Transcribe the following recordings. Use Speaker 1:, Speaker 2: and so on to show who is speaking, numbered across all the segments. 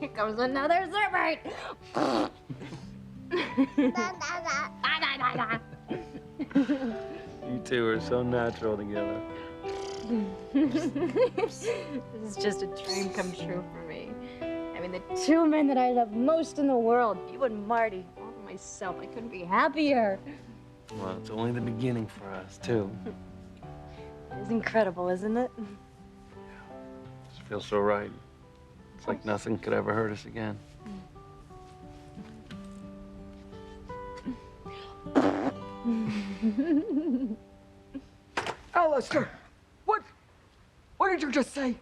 Speaker 1: Here comes another Zerbite.
Speaker 2: You two are so natural together.
Speaker 1: This is just a dream come true for me. I mean, the two men that I love most in the world, you and Marty, all to myself. I couldn't be happier.
Speaker 2: Well, it's only the beginning for us, too.
Speaker 1: It is incredible, isn't it?
Speaker 2: It feels so right. It's like nothing could ever hurt us again.
Speaker 3: Alistair, what did you just say?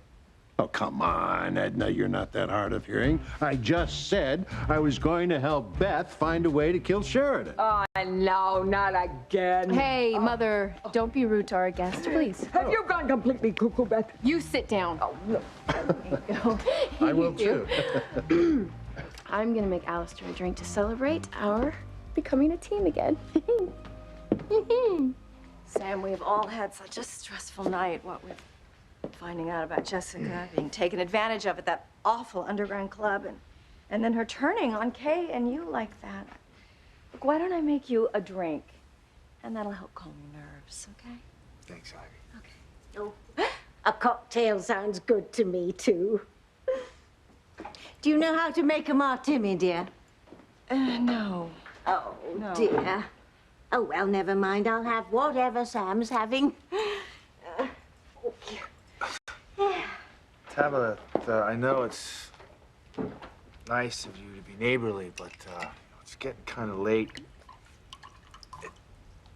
Speaker 4: Oh, come on, Edna, you're not that hard of hearing. I just said I was going to help Beth find a way to kill Sheridan.
Speaker 3: Oh, no, not again.
Speaker 5: Hey, Mother, don't be rude to our guest, please.
Speaker 3: Have you gone completely cuckoo, Beth?
Speaker 5: You sit down.
Speaker 3: Oh, no.
Speaker 4: I will too.
Speaker 5: I'm gonna make Alistair a drink to celebrate our becoming a team again.
Speaker 6: Sam, we've all had such a stressful night, what with finding out about Jessica being taken advantage of at that awful underground club, and then her turning on Kay and you like that. Look, why don't I make you a drink? And that'll help calm your nerves, okay?
Speaker 7: Thanks, Ivy.
Speaker 6: Okay.
Speaker 8: Oh, a cocktail sounds good to me, too. Do you know how to make a martini, dear?
Speaker 6: No.
Speaker 8: Oh,
Speaker 6: No.
Speaker 8: dear. Oh, well, never mind. I'll have whatever Sam's having.
Speaker 7: Tabitha, I know it's nice of you to be neighborly, but it's getting kind of late.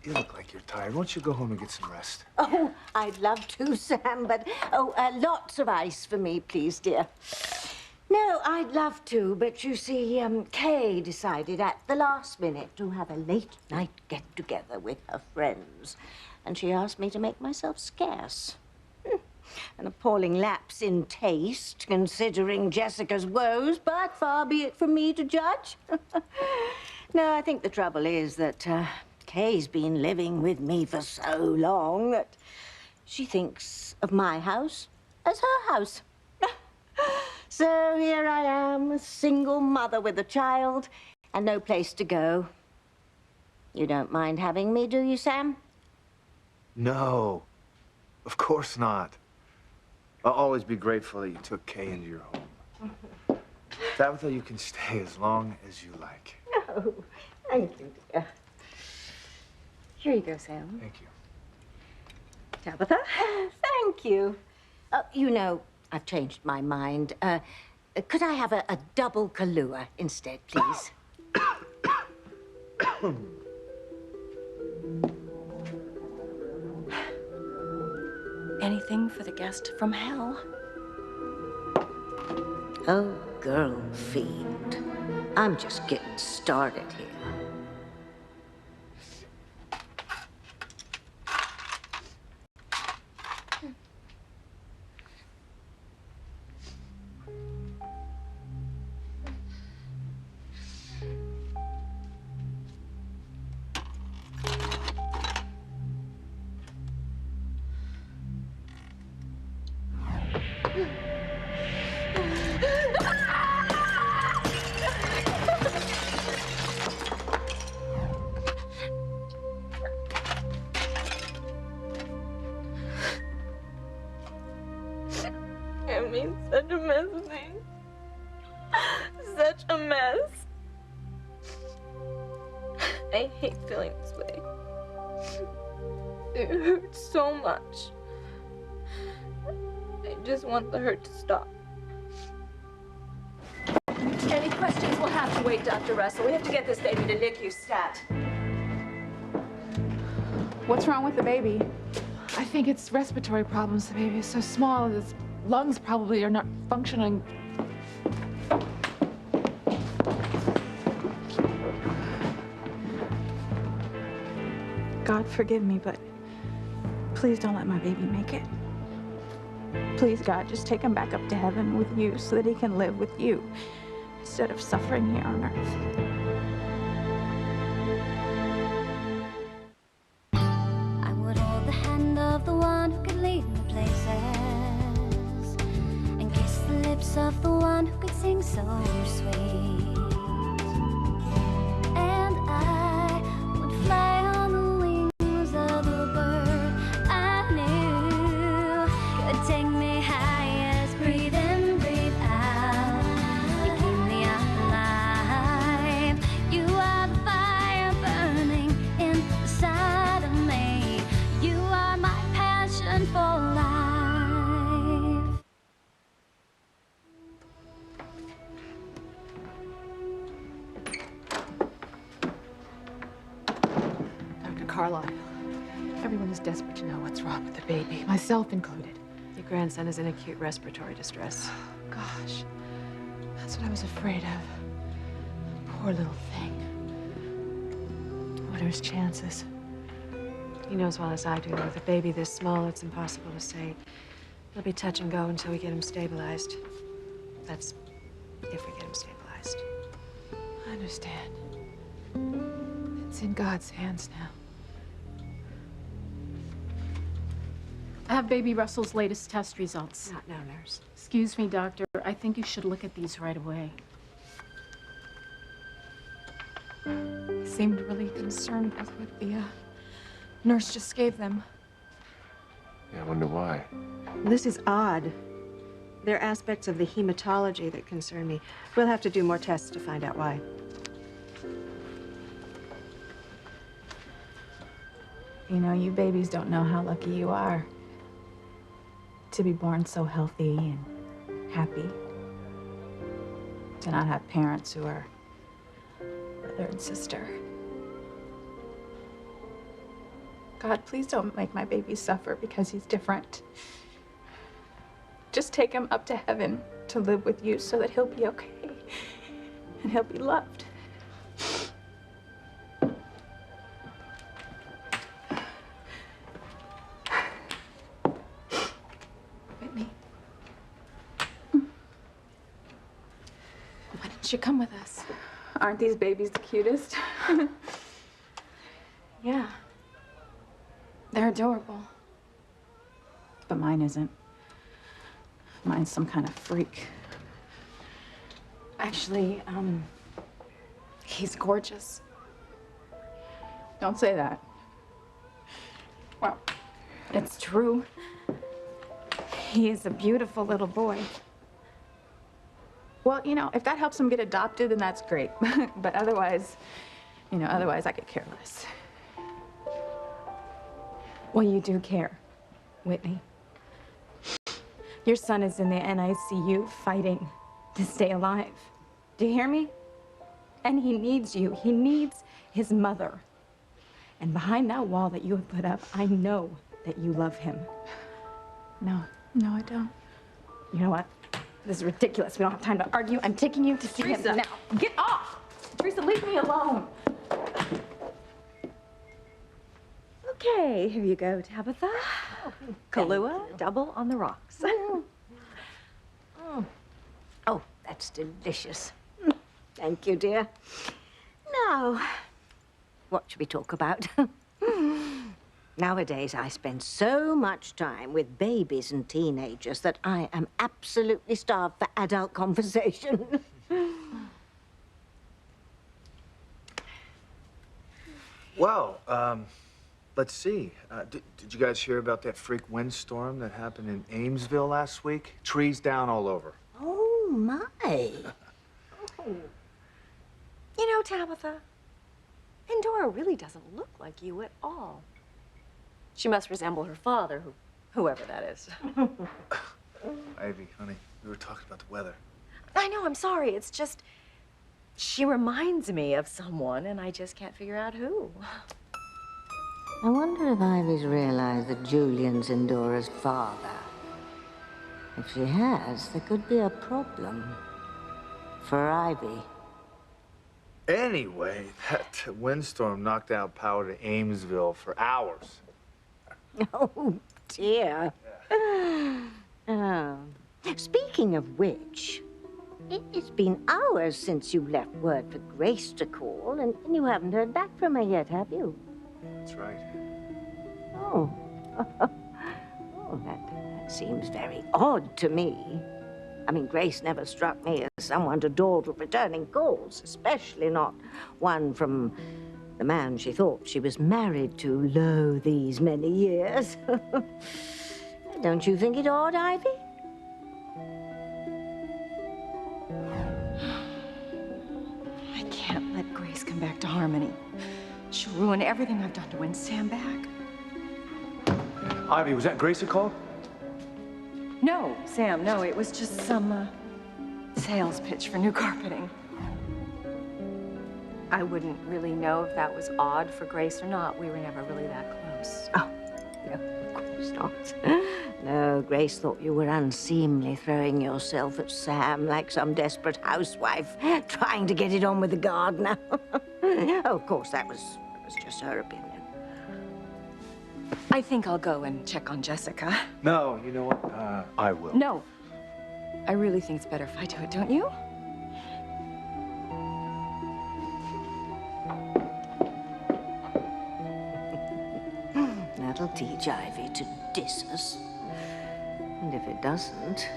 Speaker 7: You look like you're tired. Why don't you go home and get some rest?
Speaker 8: Oh, I'd love to, Sam, but, lots of ice for me, please, dear. No, I'd love to, but you see, Kay decided at the last minute to have a late-night get-together with her friends, and she asked me to make myself scarce. An appalling lapse in taste, considering Jessica's woes, but far be it from me to judge. No, I think the trouble is that Kay's been living with me for so long that she thinks of my house as her house. So here I am, a single mother with a child and no place to go. You don't mind having me, do you, Sam?
Speaker 7: No, of course not. I'll always be grateful that you took Kay into your home. Tabitha, you can stay as long as you like.
Speaker 8: Oh, thank you, dear.
Speaker 5: Here you go, Sam.
Speaker 7: Thank you.
Speaker 8: Tabitha? Thank you. You know, I've changed my mind. Could I have a double Kahlua instead, please?
Speaker 6: Anything for the guest from hell?
Speaker 8: Oh, girl fiend. I'm just getting started here.
Speaker 1: I made such a mess of things. Such a mess. I hate feeling this way. It hurts so much. I just want the hurt to stop.
Speaker 6: Any questions will have to wait, Dr. Russell. We have to get this baby to NICU stat.
Speaker 9: What's wrong with the baby? I think it's respiratory problems. The baby is so small, his lungs probably are not functioning.
Speaker 10: God, forgive me, but please don't let my baby make it. Please, God, just take him back up to heaven with you so that he can live with you instead of suffering here on earth.
Speaker 11: I would hold the hand of the one who could lead me places and kiss the lips of the one who could kissing so sweet. And I would fly on the wings of a bird I knew could take me highest. Breathe in, breathe out. You keep me alive. You are the fire burning inside of me. You are my passion for life.
Speaker 9: Dr. Carlisle, everyone is desperate to know what's wrong with the baby, myself included.
Speaker 12: Your grandson is in acute respiratory distress.
Speaker 9: Gosh, that's what I was afraid of. Poor little thing. What are his chances?
Speaker 12: You know as well as I do, with a baby this small, it's impossible to say. It'll be touch and go until we get him stabilized. That's if we get him stabilized.
Speaker 9: I understand. It's in God's hands now.
Speaker 13: I have baby Russell's latest test results.
Speaker 12: Not now, nurse.
Speaker 13: Excuse me, doctor. I think you should look at these right away.
Speaker 9: He seemed really concerned with what the nurse just gave them.
Speaker 7: Yeah, I wonder why.
Speaker 12: This is odd. There are aspects of the hematology that concern me. We'll have to do more tests to find out why.
Speaker 10: You know, you babies don't know how lucky you are to be born so healthy and happy. To not have parents who are brother and sister. God, please don't make my baby suffer because he's different. Just take him up to heaven to live with you so that he'll be okay and he'll be loved.
Speaker 9: Whitney. Why didn't you come with us?
Speaker 10: Aren't these babies the cutest?
Speaker 9: Yeah. They're adorable.
Speaker 10: But mine isn't. Mine's some kind of freak.
Speaker 9: Actually, he's gorgeous.
Speaker 10: Don't say that.
Speaker 9: Well, it's true. He is a beautiful little boy.
Speaker 10: Well, you know, if that helps him get adopted, then that's great. But otherwise, you know, otherwise I could care less.
Speaker 9: Well, you do care, Whitney. Your son is in the NICU fighting to stay alive. Do you hear me? And he needs you. He needs his mother. And behind that wall that you have put up, I know that you love him.
Speaker 10: No, I don't.
Speaker 9: You know what? This is ridiculous. We don't have time to argue. I'm taking you to see him now. Get off! Teresa, leave me alone.
Speaker 6: Okay, here you go, Tabitha. Kahlua, double on the rocks.
Speaker 8: Oh, that's delicious. Thank you, dear. Now, what should we talk about? Nowadays, I spend so much time with babies and teenagers that I am absolutely starved for adult conversation.
Speaker 7: Well, let's see. Did you guys hear about that freak windstorm that happened in Amesville last week? Trees down all over.
Speaker 8: Oh, my.
Speaker 6: Oh. You know, Tabitha, Endora really doesn't look like you at all. She must resemble her father, whoever that is.
Speaker 7: Ivy, honey, we were talking about the weather.
Speaker 6: I know, I'm sorry. It's just, she reminds me of someone, and I just can't figure out who.
Speaker 8: I wonder if Ivy's realized that Julian's Endora's father. If she has, there could be a problem for Ivy.
Speaker 7: Anyway, that windstorm knocked out power to Amesville for hours.
Speaker 8: Oh, dear. Oh. Speaking of which, it's been hours since you left word for Grace to call, and you haven't heard back from her yet, have you?
Speaker 7: That's right.
Speaker 8: Oh. Oh, that seems very odd to me. I mean, Grace never struck me as someone to dawdle returning calls, especially not one from the man she thought she was married to, lo, these many years. Don't you think it odd, Ivy?
Speaker 6: I can't let Grace come back to Harmony. She'll ruin everything I've done to win Sam back.
Speaker 7: Ivy, was that Grace that called?
Speaker 6: No, Sam, no, it was just some sales pitch for new carpeting. I wouldn't really know if that was odd for Grace or not. We were never really that close.
Speaker 8: Oh, no, of course not. No, Grace thought you were unseemly, throwing yourself at Sam like some desperate housewife trying to get it on with the gardener. Oh, of course, that was just her opinion.
Speaker 6: I think I'll go and check on Jessica.
Speaker 7: No, you know what? I will.
Speaker 6: No. I really think it's better if I do it, don't you?
Speaker 8: That'll teach Ivy to diss us. And if it doesn't,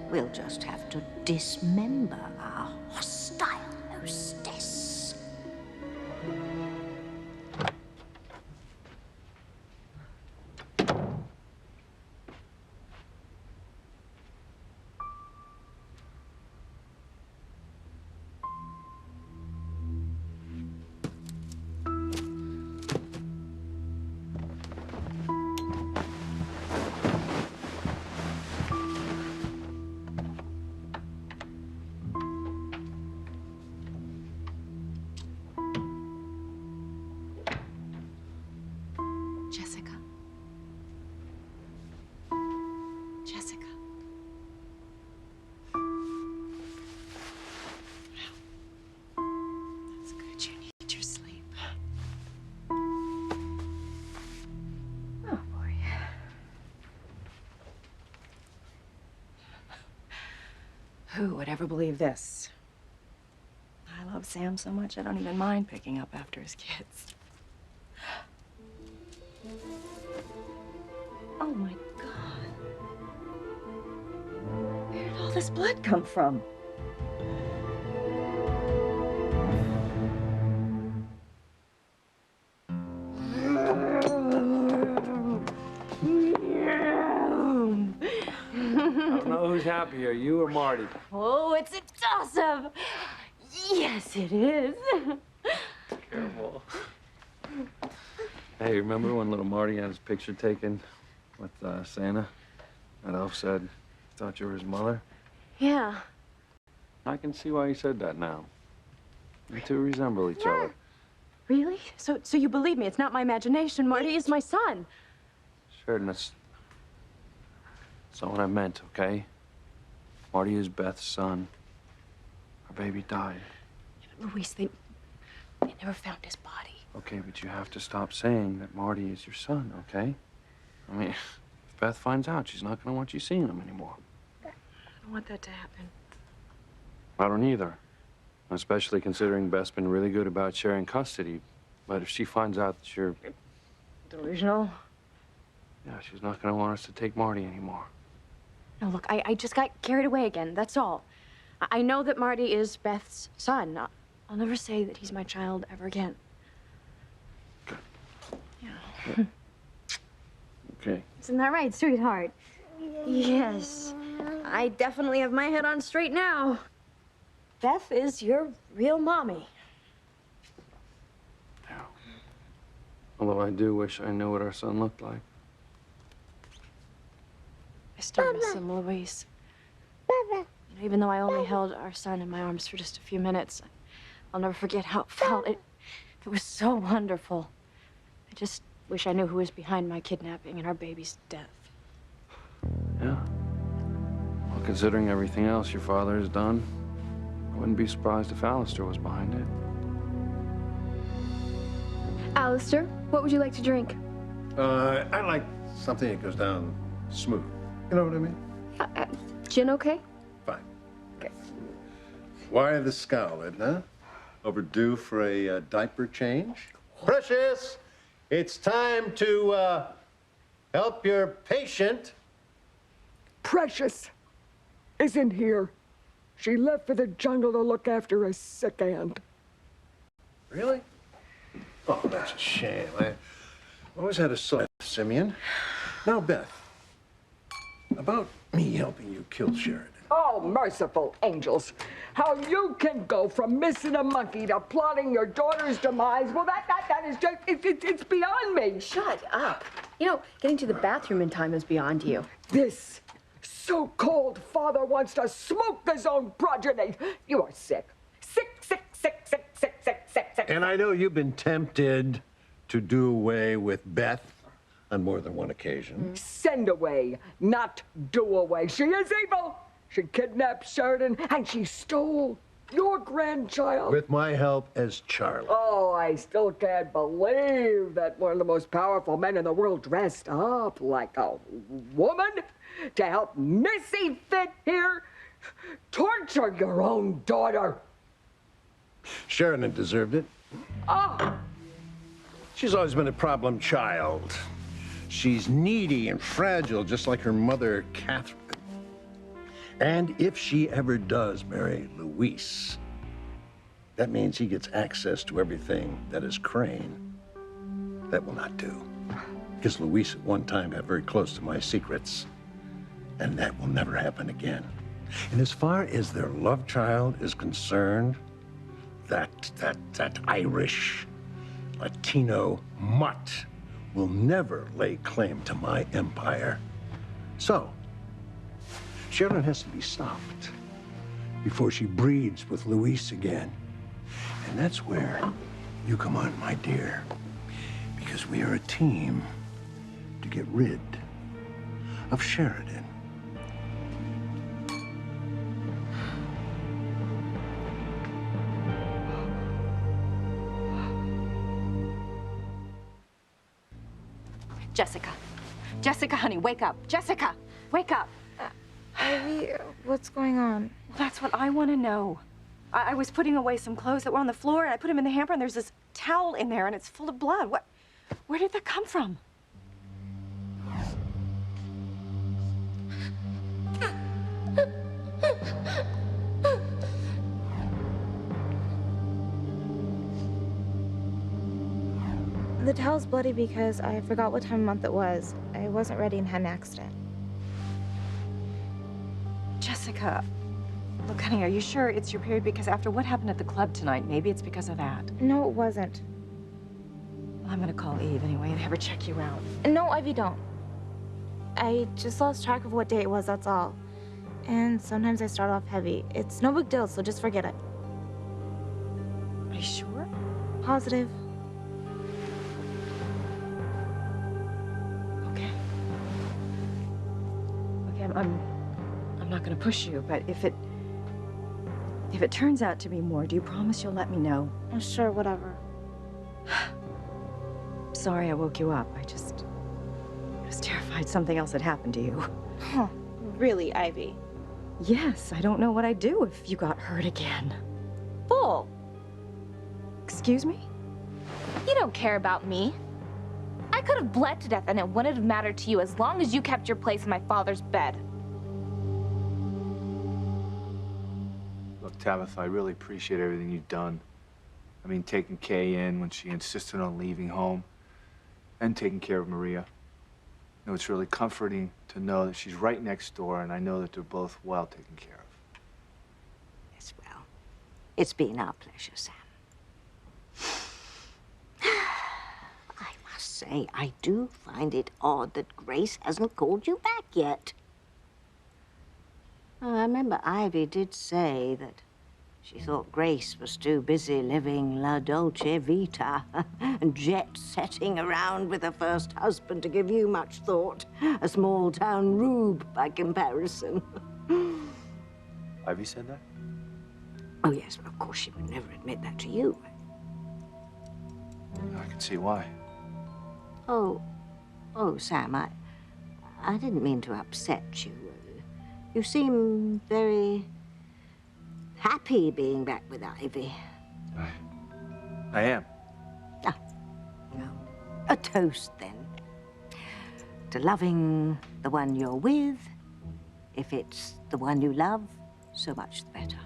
Speaker 8: we'll just have to dismember our hostile hostess.
Speaker 12: Jessica. Jessica. That's good. You need your sleep.
Speaker 6: Oh, boy. Who would ever believe this? I love Sam so much I don't even mind picking up after his kids. Oh my God. Where did all this blood come from?
Speaker 2: I don't know who's happier, you or Marty.
Speaker 1: Oh, it's a toss-up. Yes, it is.
Speaker 2: Careful. Hey, remember when little Marty had his picture taken with Santa? That elf said he thought you were his mother?
Speaker 1: Yeah.
Speaker 2: I can see why he said that now. You two resemble each other.
Speaker 1: Really? So you believe me? It's not my imagination. Marty is my son.
Speaker 2: Sure, and that's not what I meant, okay? Marty is Beth's son. Our baby died.
Speaker 1: Luis, they never found his body.
Speaker 2: Okay, but you have to stop saying that Marty is your son, okay? I mean, if Beth finds out, she's not gonna want you seeing him anymore.
Speaker 12: I don't want that to happen.
Speaker 2: I don't either. Especially considering Beth's been really good about sharing custody. But if she finds out that you're...
Speaker 1: Delusional?
Speaker 2: Yeah, she's not gonna want us to take Marty anymore.
Speaker 1: No, look, I just got carried away again, that's all. I know that Marty is Beth's son. I'll never say that he's my child ever again.
Speaker 2: Good.
Speaker 1: Yeah.
Speaker 2: Okay.
Speaker 1: Isn't that right, sweetheart? Yes. I definitely have my head on straight now. Beth is your real mommy.
Speaker 2: Yeah. Although I do wish I knew what our son looked like.
Speaker 1: I still miss him, Luis. You know, even though I only held our son in my arms for just a few minutes, I'll never forget how it felt. It was so wonderful. I just wish I knew who was behind my kidnapping and our baby's death.
Speaker 2: Yeah. Well, considering everything else your father has done, I wouldn't be surprised if Alistair was behind it.
Speaker 5: Alistair, what would you like to drink?
Speaker 4: I like something that goes down smooth. You know what I mean?
Speaker 5: Gin okay?
Speaker 4: Fine. Okay. Why the scowl, Edna? Overdue for a diaper change? Precious, it's time to help your patient.
Speaker 3: Precious. isn't here. She left for the jungle to look after a sick aunt.
Speaker 4: Really? Oh, that's a shame. I always had a soul, Simeon. Now, Beth, about me helping you kill Sheridan.
Speaker 3: Oh, merciful angels. How you can go from missing a monkey to plotting your daughter's demise, well, that is just, it's beyond me.
Speaker 5: Shut up. You know, getting to the bathroom in time is beyond you.
Speaker 3: This so-called father wants to smoke his own progeny. You are sick. Sick.
Speaker 4: And I know you've been tempted to do away with Beth on more than one occasion.
Speaker 3: Send away, not do away. She is evil. She kidnapped Sheridan and she stole your grandchild.
Speaker 4: With my help as Charlie.
Speaker 3: Oh, I still can't believe that one of the most powerful men in the world dressed up like a woman to help Missy fit here. Torture your own daughter.
Speaker 4: Sheridan deserved it.
Speaker 3: Oh,
Speaker 4: She's always been a problem child. She's needy and fragile, just like her mother, Catherine. And if she ever does marry Luis, that means he gets access to everything that is Crane. That will not do. Because Luis at one time got very close to my secrets, and that will never happen again. And as far as their love child is concerned, that Irish Latino mutt will never lay claim to my empire. So, Sheridan has to be stopped before she breeds with Luis again. And that's where you come on, my dear, because we are a team to get rid of Sheridan.
Speaker 6: Jessica, honey, wake up. Jessica, wake up.
Speaker 9: Ivy, what's going on?
Speaker 6: Well, that's what I want to know. I was putting away some clothes that were on the floor, and I put them in the hamper, and there's this towel in there, and it's full of blood. Where did that come from?
Speaker 9: The towel's bloody because I forgot what time of month it was. I wasn't ready and had an accident.
Speaker 6: Jessica, look, honey, are you sure it's your period? Because after what happened at the club tonight, maybe it's because of that.
Speaker 9: No, it wasn't.
Speaker 6: Well, I'm gonna call Eve anyway and have her check you out.
Speaker 9: No, Ivy, don't. I just lost track of what day it was, that's all. And sometimes I start off heavy. It's no big deal, so just forget it.
Speaker 6: Are you sure?
Speaker 9: Positive.
Speaker 6: Okay. I'm not gonna push you, but if it turns out to be more, do you promise you'll let me know?
Speaker 9: Oh, sure, whatever.
Speaker 6: Sorry I woke you up. I was terrified something else had happened to you.
Speaker 9: Huh. Really, Ivy?
Speaker 6: Yes, I don't know what I'd do if you got hurt again.
Speaker 9: Bull.
Speaker 6: Excuse me?
Speaker 9: You don't care about me. I could have bled to death and it wouldn't have mattered to you as long as you kept your place in my father's bed.
Speaker 7: Look, Tabitha, I really appreciate everything you've done. I mean, taking Kay in when she insisted on leaving home and taking care of Maria. You know, it's really comforting to know that she's right next door, and I know that they're both well taken care of.
Speaker 8: Yes, well, it's been our pleasure, Sam. I must say, I do find it odd that Grace hasn't called you back yet. I remember Ivy did say that she thought Grace was too busy living la dolce vita and jet-setting around with her first husband to give you much thought. A small-town rube by comparison.
Speaker 7: Ivy said that?
Speaker 8: Oh, yes, but of course she would never admit that to you.
Speaker 7: I can see why.
Speaker 8: Oh, Sam, I didn't mean to upset you. You seem very happy being back with Ivy.
Speaker 7: I am.
Speaker 8: Ah, no. A toast, then. To loving the one you're with If it's the one you love, so much the better.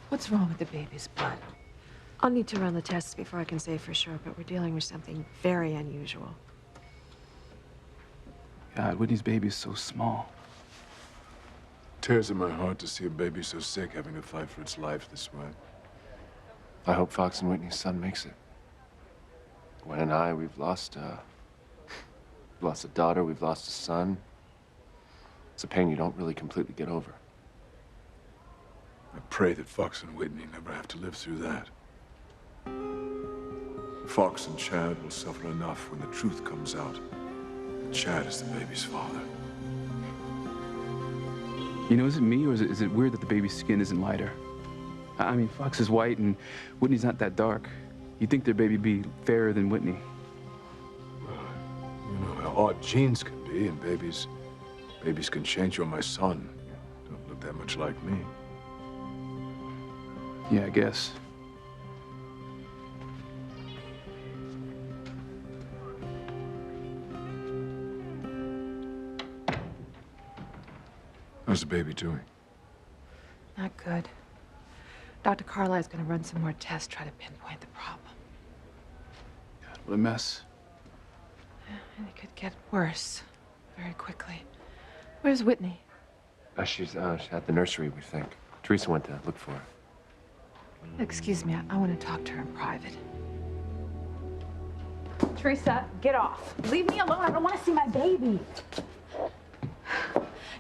Speaker 12: What's wrong with the baby's blood? I'll need to run the tests before I can say for sure, but we're dealing with something very unusual.
Speaker 14: God, Whitney's baby is so small.
Speaker 15: Tears in my heart to see a baby so sick having to fight for its life this way.
Speaker 2: I hope Fox and Whitney's son makes it. Gwen and I, we've lost a daughter, we've lost a son. It's a pain you don't really completely get over.
Speaker 15: I pray that Fox and Whitney never have to live through that. Fox and Chad will suffer enough when the truth comes out. Chad is the baby's father.
Speaker 14: You know, is it me or is it weird that the baby's skin isn't lighter? I mean, Fox is white and Whitney's not that dark. You'd think their baby be fairer than Whitney.
Speaker 15: You know how odd genes can be, and babies can change. You're my son. You don't look that much like me.
Speaker 14: Yeah, I guess.
Speaker 15: How's the baby doing?
Speaker 12: Not good. Dr. Carlisle's gonna run some more tests, try to pinpoint the problem.
Speaker 14: God, what a mess.
Speaker 12: And it could get worse very quickly. Where's Whitney?
Speaker 2: She's at the nursery, we think. Teresa went to look for her.
Speaker 12: Excuse me, I want to talk to her in private.
Speaker 10: Teresa, get off. Leave me alone. I don't want to see my baby.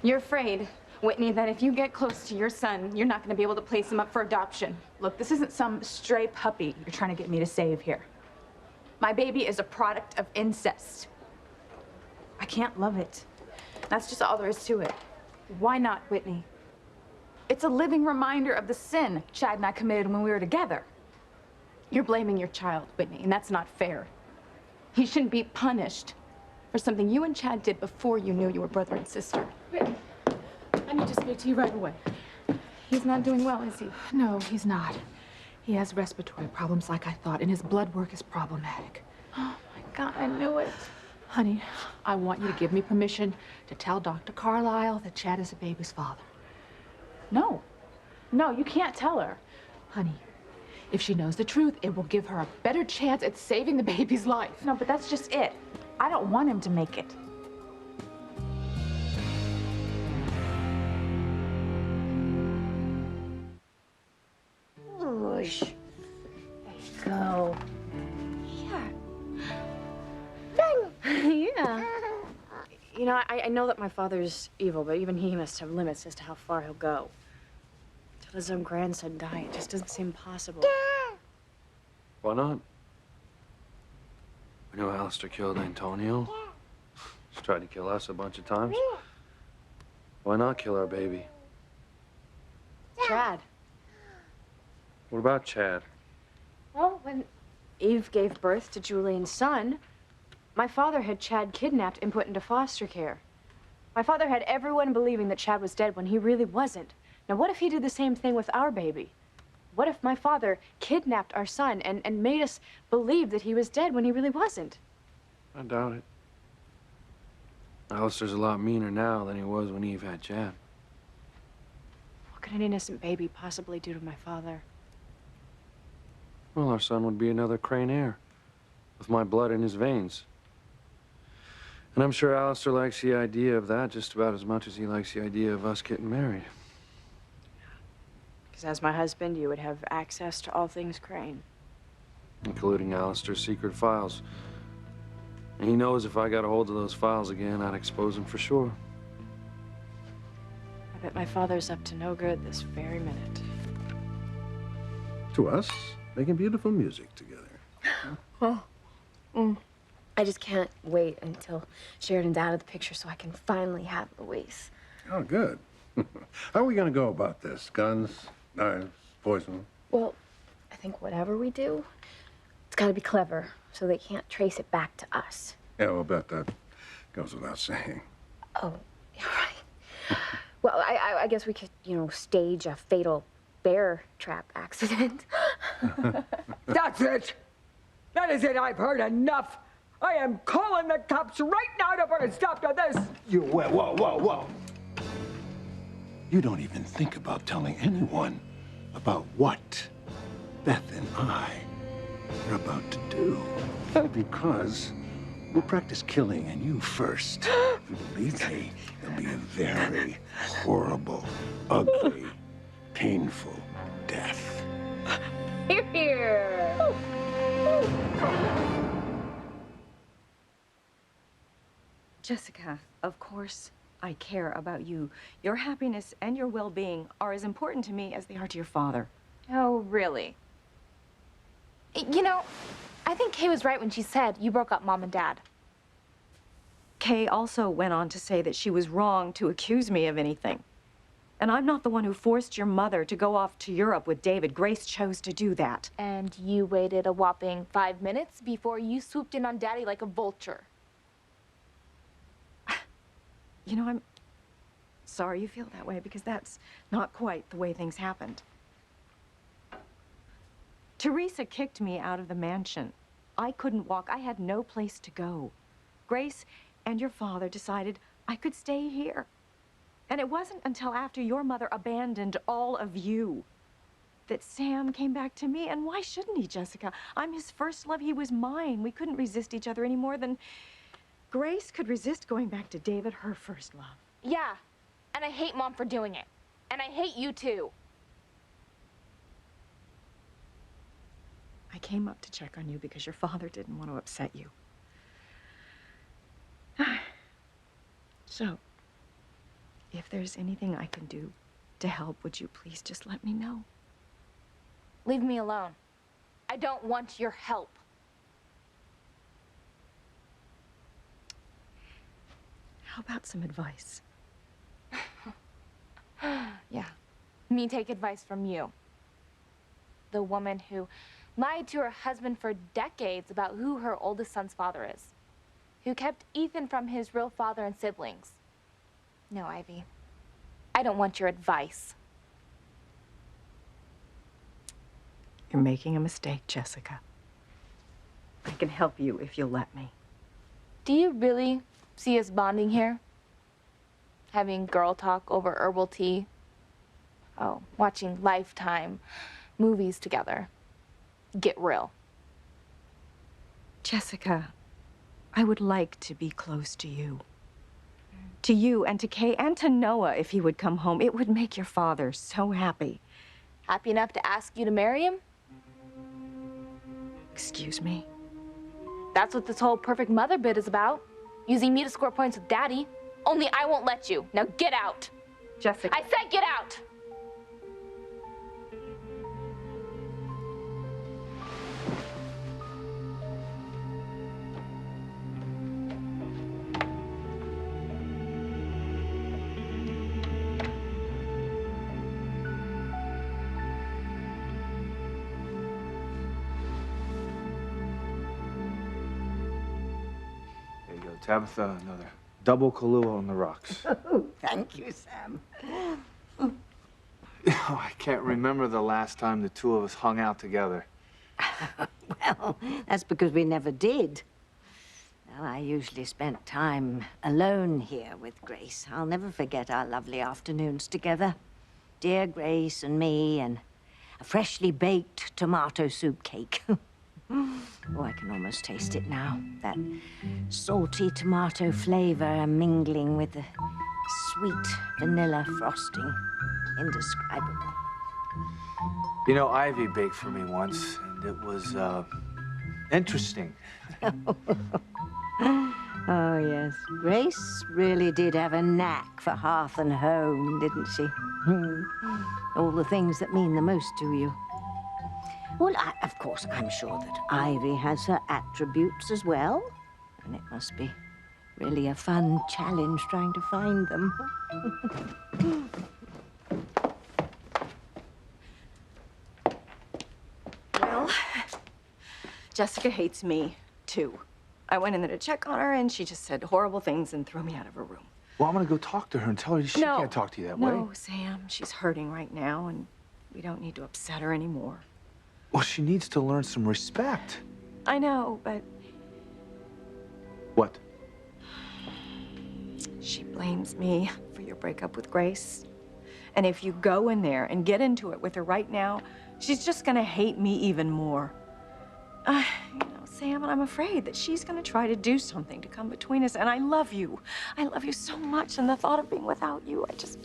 Speaker 10: You're afraid, Whitney, that if you get close to your son, you're not going to be able to place him up for adoption. Look, this isn't some stray puppy you're trying to get me to save here. My baby is a product of incest. I can't love it. That's just all there is to it. Why not, Whitney? It's a living reminder of the sin Chad and I committed when we were together. You're blaming your child, Whitney, and that's not fair. He shouldn't be punished for something you and Chad did before you knew you were brother and sister.
Speaker 13: Whitney, I need to speak to you right away.
Speaker 10: He's not doing well, is he?
Speaker 13: No, he's not. He has respiratory problems like I thought, and his blood work is problematic.
Speaker 10: Oh my God, I knew it.
Speaker 13: Honey, I want you to give me permission to tell Dr. Carlisle that Chad is the baby's father.
Speaker 10: No. No, you can't tell her.
Speaker 13: Honey, if she knows the truth, it will give her a better chance at saving the baby's life.
Speaker 10: No, but that's just it. I don't want him to make it.
Speaker 1: Whoosh. There you go. Yeah. You know, I know that my father's evil, but even he must have limits as to how far he'll go. To let his own grandson die, it just doesn't seem possible.
Speaker 2: Why not? We know Alistair killed Antonio. He's tried to kill us a bunch of times. Why not kill our baby?
Speaker 1: Chad.
Speaker 2: What about Chad?
Speaker 1: Well, when Eve gave birth to Julian's son, my father had Chad kidnapped and put into foster care. My father had everyone believing that Chad was dead when he really wasn't. Now, what if he did the same thing with our baby? What if my father kidnapped our son and made us believe that he was dead when he really wasn't?
Speaker 2: I doubt it. Alistair's a lot meaner now than he was when Eve had Chad.
Speaker 1: What could an innocent baby possibly do to my father?
Speaker 2: Well, our son would be another Crane heir, with my blood in his veins. And I'm sure Alistair likes the idea of that just about as much as he likes the idea of us getting married.
Speaker 1: Because as my husband, you would have access to all things Crane.
Speaker 2: Including Alistair's secret files. And he knows if I got a hold of those files again, I'd expose him for sure.
Speaker 1: I bet my father's up to no good this very minute.
Speaker 4: To us, making beautiful music together.
Speaker 5: Oh. I just can't wait until Sheridan's out of the picture so I can finally have Louise.
Speaker 4: Oh, good. How are we going to go about this? Guns, knives, poison?
Speaker 5: Well, I think whatever we do, it's got to be clever so they can't trace it back to us.
Speaker 4: Yeah, I'll bet that goes without saying.
Speaker 5: Oh, you're right. Well, I guess we could, stage a fatal bear trap accident.
Speaker 3: That's it. That is it. I've heard enough. I am calling the cops right now to put a stop to this.
Speaker 4: You, whoa. You don't even think about telling anyone about what Beth and I are about to do. Because we'll practice killing and you first. If you believe me, it'll be a very horrible, ugly, painful death.
Speaker 5: Hear, hear.
Speaker 6: Jessica, of course I care about you. Your happiness and your well-being are as important to me as they are to your father.
Speaker 5: Oh, really? You know, I think Kay was right when she said you broke up Mom and Dad.
Speaker 6: Kay also went on to say that she was wrong to accuse me of anything. And I'm not the one who forced your mother to go off to Europe with David. Grace chose to do that.
Speaker 5: And you waited a whopping 5 minutes before you swooped in on Daddy like a vulture.
Speaker 6: You know, I'm sorry you feel that way, because that's not quite the way things happened. Teresa kicked me out of the mansion. I couldn't walk. I had no place to go. Grace and your father decided I could stay here. And it wasn't until after your mother abandoned all of you that Sam came back to me. And why shouldn't he, Jessica? I'm his first love. He was mine. We couldn't resist each other any more than Grace could resist going back to David, her first love.
Speaker 5: Yeah, and I hate Mom for doing it. And I hate you too.
Speaker 6: I came up to check on you because your father didn't want to upset you. So, if there's anything I can do to help, would you please just let me know?
Speaker 5: Leave me alone. I don't want your help.
Speaker 6: How about some advice?
Speaker 5: Yeah, me take advice from you. The woman who lied to her husband for decades about who her oldest son's father is. Who kept Ethan from his real father and siblings. No, Ivy. I don't want your advice.
Speaker 6: You're making a mistake, Jessica. I can help you if you'll let me.
Speaker 5: Do you really see us bonding here? Having girl talk over herbal tea? Oh, watching Lifetime movies together. Get real.
Speaker 6: Jessica, I would like to be close to you. To you and to Kay and to Noah if he would come home. It would make your father so happy.
Speaker 5: Happy enough to ask you to marry him?
Speaker 6: Excuse me?
Speaker 5: That's what this whole perfect mother bit is about. Using me to score points with Daddy. Only I won't let you. Now get out.
Speaker 6: Jessica.
Speaker 5: I said get out!
Speaker 7: There you go, Tabitha, another double Kahlua on the rocks.
Speaker 8: Oh, thank you, Sam.
Speaker 7: I can't remember the last time the two of us hung out together.
Speaker 8: Well, that's because we never did. Well, I usually spent time alone here with Grace. I'll never forget our lovely afternoons together. Dear Grace and me and a freshly baked tomato soup cake. Oh, I can almost taste it now. That salty tomato flavor mingling with the sweet vanilla frosting. Indescribable.
Speaker 7: You know, Ivy baked for me once, and it was, interesting.
Speaker 8: Oh, yes. Grace really did have a knack for hearth and home, didn't she? All the things that mean the most to you. Well, of course, I'm sure that Ivy has her attributes as well. And it must be really a fun challenge trying to find them.
Speaker 6: Well, Jessica hates me, too. I went in there to check on her, and she just said horrible things and threw me out of her room.
Speaker 7: Well, I'm gonna go talk to her and tell her she can't talk to you that way.
Speaker 6: No, Sam, she's hurting right now, and we don't need to upset her anymore.
Speaker 7: Well, she needs to learn some respect.
Speaker 6: I know, but
Speaker 7: What?
Speaker 6: she blames me for your breakup with Grace. And if you go in there and get into it with her right now, she's just gonna hate me even more. Sam, I'm afraid that she's gonna try to do something to come between us. And I love you. I love you so much. And the thought of being without you, I just...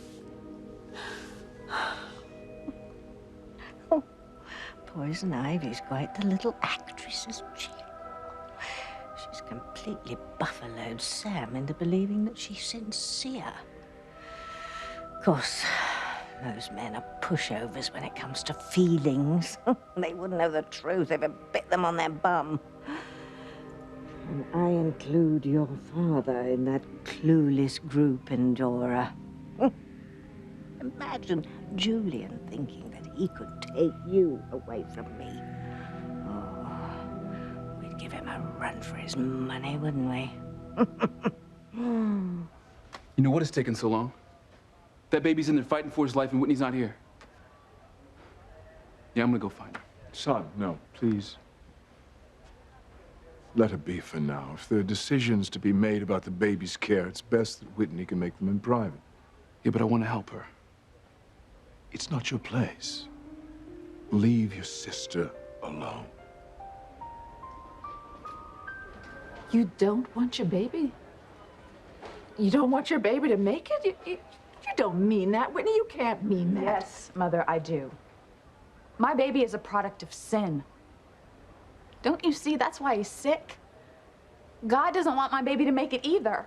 Speaker 8: Poison Ivy's quite the little actress, isn't she? She's completely buffaloed Sam into believing that she's sincere. Of course, those men are pushovers when it comes to feelings. They wouldn't know the truth if it bit them on their bum. And I include your father in that clueless group, Endora. Imagine Julian thinking that he could take you away from me. Oh, we'd give him a run for his money, wouldn't we?
Speaker 14: You know what has taken so long? That baby's in there fighting for his life and Whitney's not here. Yeah, I'm gonna go find her.
Speaker 15: Son, no, please. Let her be for now. If there are decisions to be made about the baby's care, it's best that Whitney can make them in private.
Speaker 14: Yeah, but I want to help her.
Speaker 15: It's not your place. Leave your sister alone.
Speaker 13: You don't want your baby? You don't want your baby to make it? You don't mean that, Whitney. You can't mean that.
Speaker 10: Yes, Mother, I do. My baby is a product of sin. Don't you see? That's why he's sick. God doesn't want my baby to make it either.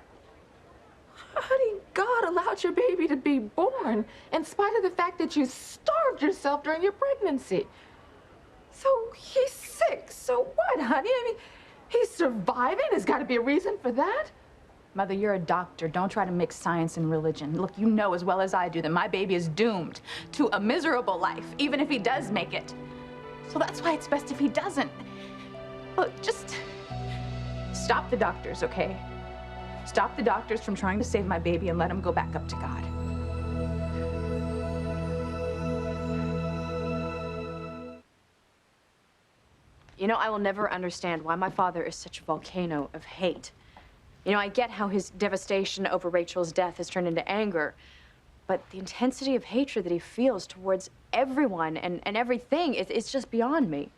Speaker 13: Honey, God allowed your baby to be born in spite of the fact that you starved yourself during your pregnancy. So he's sick. So what, honey? I mean, he's surviving. There's got to be a reason for that.
Speaker 10: Mother, you're a doctor. Don't try to mix science and religion. Look, you know as well as I do that my baby is doomed to a miserable life, even if he does make it. So that's why it's best if he doesn't. Look, just stop the doctors, okay? Stop the doctors from trying to save my baby and let him go back up to God.
Speaker 1: You know, I will never understand why my father is such a volcano of hate. You know, I get how his devastation over Rachel's death has turned into anger, but the intensity of hatred that he feels towards everyone and everything, it's just beyond me.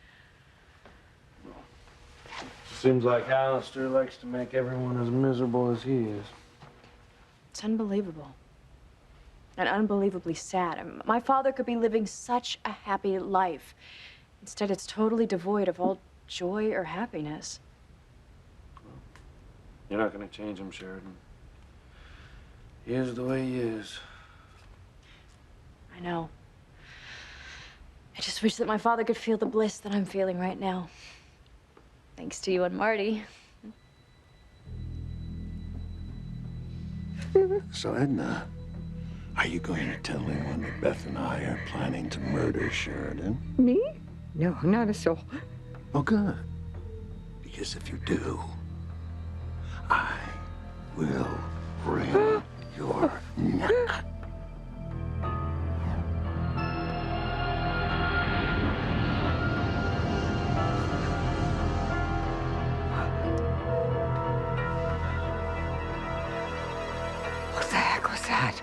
Speaker 16: Seems like Alistair likes to make everyone as miserable as he is.
Speaker 1: It's unbelievable. And unbelievably sad. I mean, my father could be living such a happy life. Instead, it's totally devoid of all joy or happiness.
Speaker 16: You're not gonna change him, Sheridan. He is the way he is.
Speaker 1: I know. I just wish that my father could feel the bliss that I'm feeling right now. Thanks to you and Marty.
Speaker 4: So, Edna, are you going to tell anyone that Beth and I are planning to murder Sheridan?
Speaker 3: Me? No, not a soul.
Speaker 4: Oh, good. Because if you do, I will wring your neck.
Speaker 3: What the heck was that?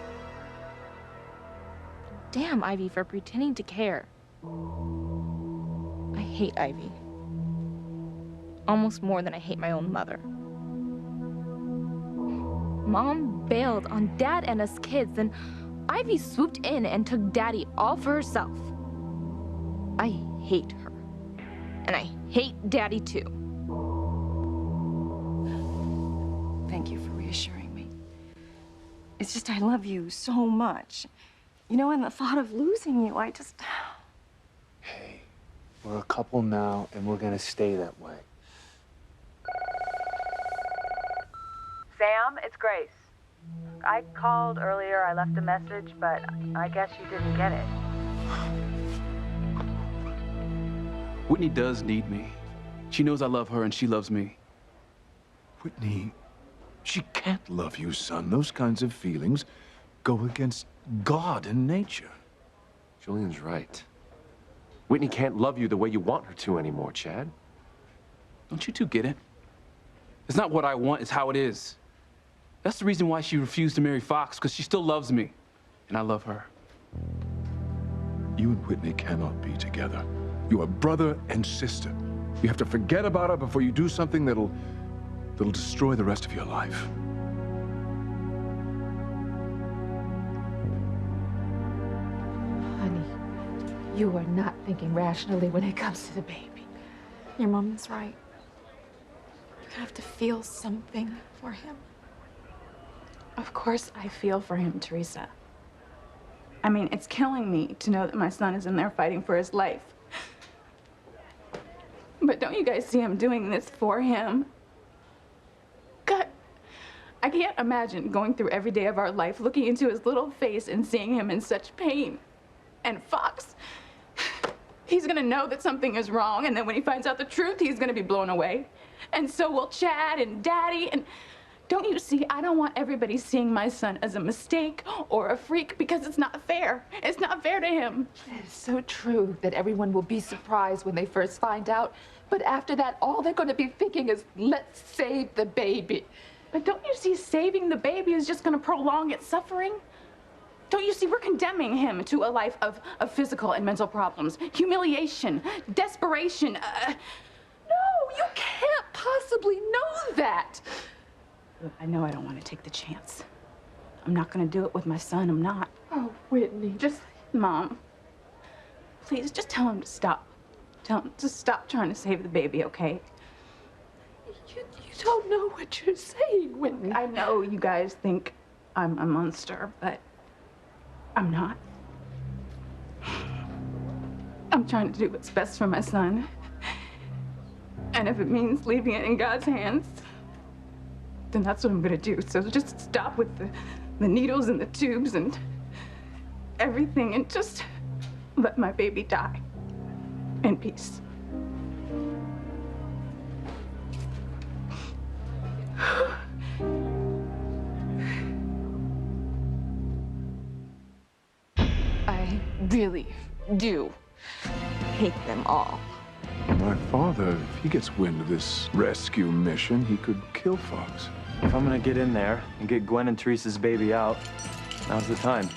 Speaker 5: Damn Ivy for pretending to care. I hate Ivy. Almost more than I hate my own mother. Mom bailed on Dad and us kids, then Ivy swooped in and took Daddy all for herself. I hate her. And I hate Daddy too.
Speaker 6: Thank you for reassuring me. It's just I love you so much. You know, and the thought of losing you, I just...
Speaker 7: Hey, we're a couple now, and we're gonna stay that way.
Speaker 17: Sam, it's Grace. I called earlier, I left a message, but I guess you didn't get it.
Speaker 14: Whitney does need me. She knows I love her and she loves me.
Speaker 15: Whitney, she can't love you, son. Those kinds of feelings go against God and nature.
Speaker 2: Julian's right. Whitney can't love you the way you want her to anymore, Chad.
Speaker 14: Don't you two get it? It's not what I want, it's how it is. That's the reason why she refused to marry Fox, because she still loves me. And I love her.
Speaker 15: You and Whitney cannot be together. You are brother and sister. You have to forget about her before you do something that'll destroy the rest of your life.
Speaker 13: Honey, you are not thinking rationally when it comes to the baby.
Speaker 10: Your mom is right. You have to feel something for him. Of course I feel for him, Teresa. I mean, it's killing me to know that my son is in there fighting for his life. But don't you guys see I'm doing this for him? God, I can't imagine going through every day of our life, looking into his little face and seeing him in such pain. And Fox, he's gonna know that something is wrong, and then when he finds out the truth, he's gonna be blown away. And so will Chad and Daddy, and don't you see, I don't want everybody seeing my son as a mistake or a freak, because it's not fair. It's not fair to him.
Speaker 13: It is so true that everyone will be surprised when they first find out, but after that, all they're going to be thinking is, let's save the baby.
Speaker 10: But don't you see, saving the baby is just going to prolong its suffering? Don't you see, we're condemning him to a life of physical and mental problems, humiliation, desperation.
Speaker 13: No, you can't possibly know that.
Speaker 10: Look, I know I don't want to take the chance. I'm not going to do it with my son. I'm not.
Speaker 13: Oh, Whitney, just...
Speaker 10: Mom, please just tell him to stop. Tell him to stop trying to save the baby, okay?
Speaker 13: You don't know what you're saying, Whitney.
Speaker 10: I know you guys think I'm a monster, but I'm not. I'm trying to do what's best for my son. And if it means leaving it in God's hands, then that's what I'm gonna do. So just stop with the needles and the tubes and everything, and just let my baby die in peace.
Speaker 13: I really do hate them all.
Speaker 15: My father, if he gets wind of this rescue mission, he could kill Fox.
Speaker 16: If I'm gonna get in there and get Gwen and Teresa's baby out, now's the time.